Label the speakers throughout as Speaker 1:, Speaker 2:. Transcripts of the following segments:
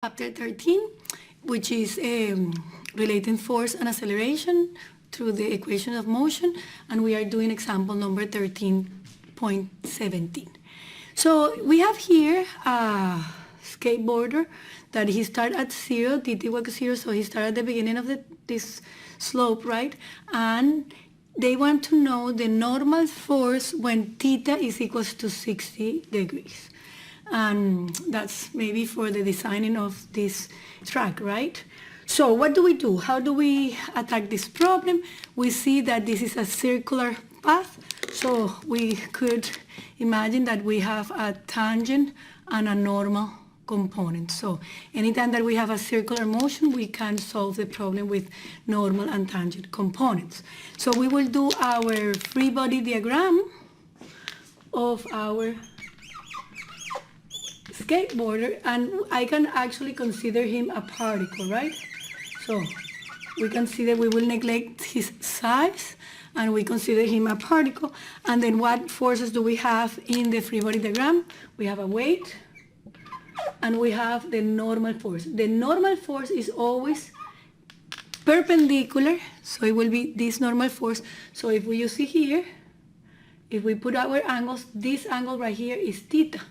Speaker 1: Chapter 13, which is relating force and acceleration through the equation of motion, and we are doing example number 13.17. So we have here a skateboarder that he started at 0, dt equals 0, so he started at the beginning of this slope, right? And they want to know the normal force when theta is equals to 60 degrees. And that's maybe for the designing of this track, right? So what do we do? How do we attack this problem? We see that this is a circular path, so we could imagine that we have a tangent and a normal component. So anytime that we have a circular motion, we can solve the problem with normal and tangent components. So we will do our free body diagram of our skateboarder, and I can actually consider him a particle, right? So we consider, we will neglect his size, and we consider him a particle. And then what forces do we have in the free body diagram? We have a weight, and we have the normal force. The normal force is always perpendicular, so it will be this normal force. So if you see here, if we put our angles, this angle right here is theta,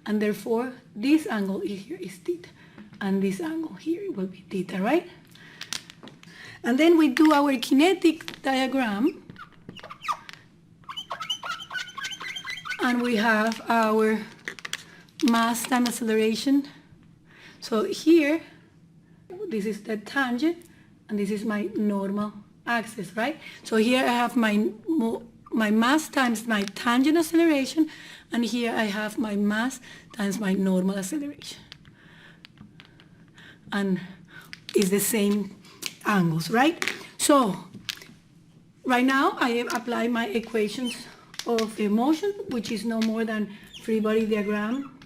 Speaker 1: and therefore this angle here is theta, and this angle here will be theta, right? And then we do our kinetic diagram, and we have our mass time acceleration. So here, this is the tangent, and this is my normal axis, right? So here I have my mass times my tangent acceleration, and here I have my mass times my normal acceleration. And it's the same angles, right? So right now I apply my equations of the motion, which is no more than free body diagram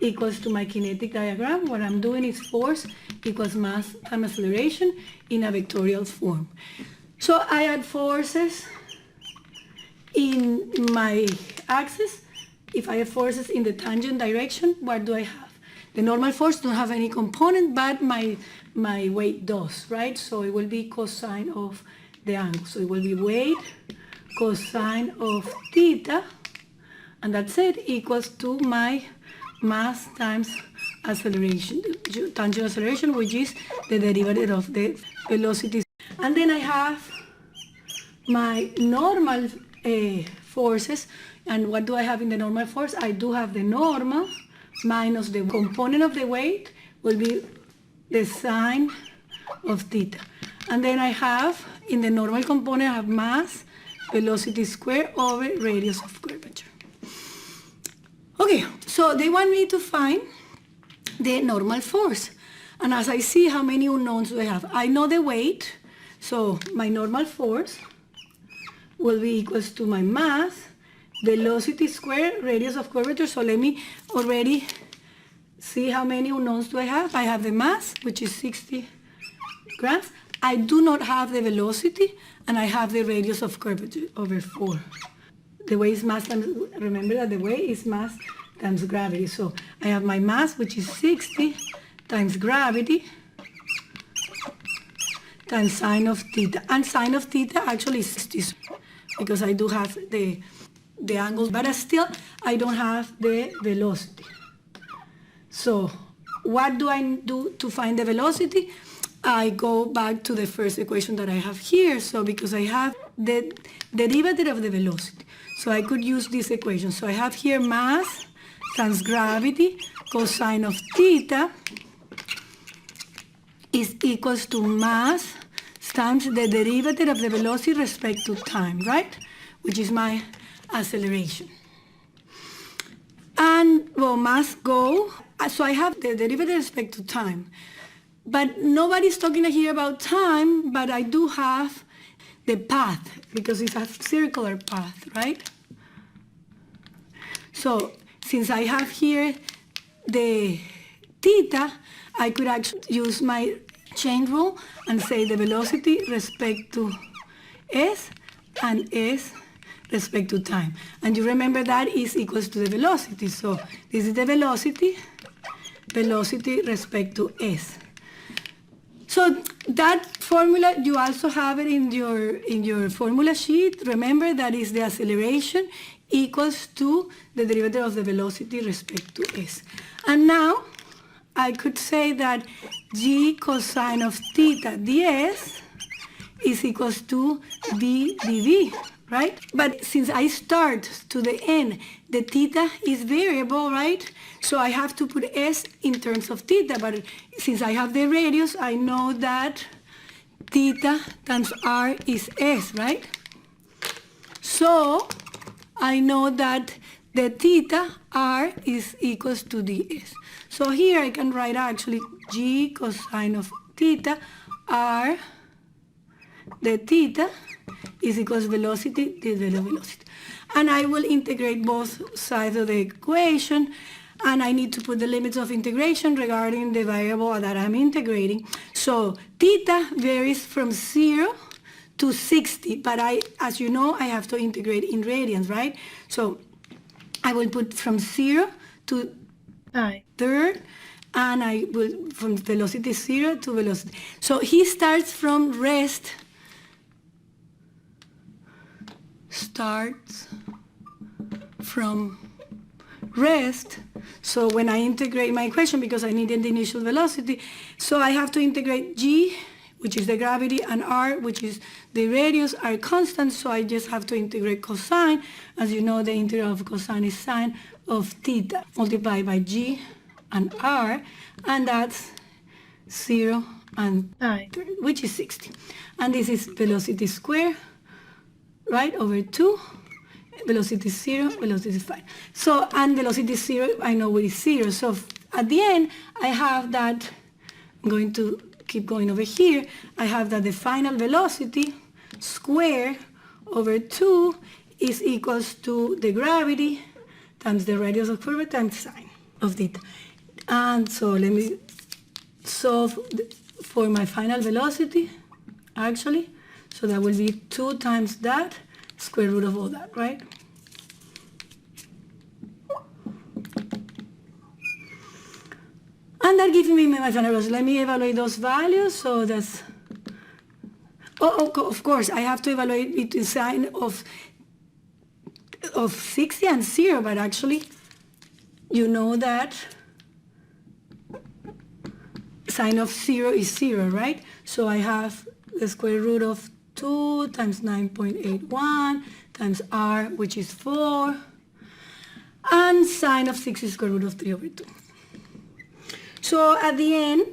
Speaker 1: equals to my kinetic diagram. What I'm doing is force equals mass times acceleration in a vectorial form. So I add forces in my axis. If I have forces in the tangent direction, what do I have? The normal force don't have any component, but my weight does, right? So it will be cosine of the angle. So it will be weight cosine of theta, and that's it, equals to my mass times acceleration, tangent acceleration, which is the derivative of the velocity. And then I have my normal forces. And what do I have in the normal force? I do have the normal minus the component of the weight will be the sine of theta. And then I have, in the normal component, I have mass, velocity squared over radius of curvature. Okay, so they want me to find the normal force. And as I see how many unknowns do I have, I know the weight, so my normal force will be equals to my mass, velocity squared, radius of curvature. So let me already see how many unknowns do I have. I have the mass, which is 60 grams. I do not have the velocity, and I have the radius of curvature over 4. The weight is mass times, remember that the weight is mass times gravity. So I have my mass, which is 60 times gravity times sine of theta. And sine of theta actually is 60, because I do have the angles, but still I don't have the velocity. So what do I do to find the velocity? I go back to the first equation that I have here. So because I have the derivative of the velocity, so I could use this equation. So I have here mass times gravity cosine of theta is equals to mass times the derivative of the velocity respect to time, right? Which is my acceleration. And well, mass go, so I have the derivative with respect to time. But nobody's talking here about time, but I do have the path, because it's a circular path, right? So since I have here the theta, I could actually use my chain rule and say the velocity respect to s, and s respect to time. And you remember that is equals to the velocity. So this is the velocity velocity respect to s. So that formula, you also have it in your formula sheet. Remember, that is the acceleration equals to the derivative of the velocity respect to s. And now I could say that g cosine of theta ds is equals to d dv, right? But since I start to the end, the theta is variable, right? So I have to put s in terms of theta, but since I have the radius, I know that theta times r is s, right? So I know that the theta r is equals to ds. So here I can write actually g cosine of theta r, the theta is equals velocity divided by velocity. And I will integrate both sides of the equation, and I need to put the limits of integration regarding the variable that I'm integrating. So theta varies from 0 to 60, but as you know, I have to integrate in radians, right? So I will put from 0 to third, and I will from velocity 0 to velocity. So he starts from rest, so when I integrate my equation, because I needed the initial velocity, so I have to integrate g, which is the gravity, and r, which is the radius, are constant, so I just have to integrate cosine. As you know, the integral of cosine is sine of theta multiplied by g and r, and that's 0 and 3, which is 60. And this is velocity squared, right, over 2, velocity 0, velocity 5. So, and velocity 0, I know it is 0. So at the end, I have that, I'm going to keep going over here, I have that the final velocity square over 2 is equals to the gravity times the radius of curve times sine of theta. And so let me solve for my final velocity, actually. So that will be 2 times that, square root of all that, right? And that gives me my final velocity. Let me evaluate those values. So that's, of course, I have to evaluate between sine of 60 and 0, but actually, you know that sine of 0 is 0, right? So I have the square root of 2 times 9.81 times r, which is 4, and sine of 6 is square root of 3 over 2. So at the end,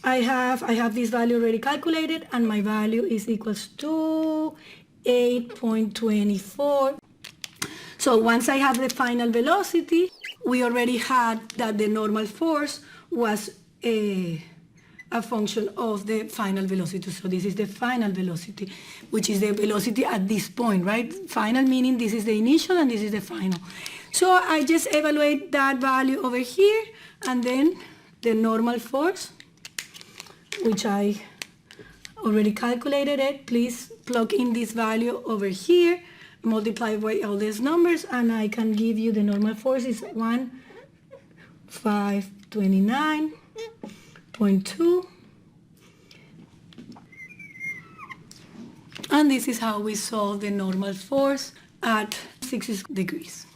Speaker 1: I have this value already calculated, and my value is equals to 8.24. So once I have the final velocity, we already had that the normal force was a function of the final velocity. So this is the final velocity, which is the velocity at this point, right? Final meaning this is the initial and this is the final. So I just evaluate that value over here, and then the normal force, which I already calculated it. Please plug in this value over here, multiply by all these numbers, and I can give you the normal force is 1,529.2. And this is how we solve the normal force at 6 degrees.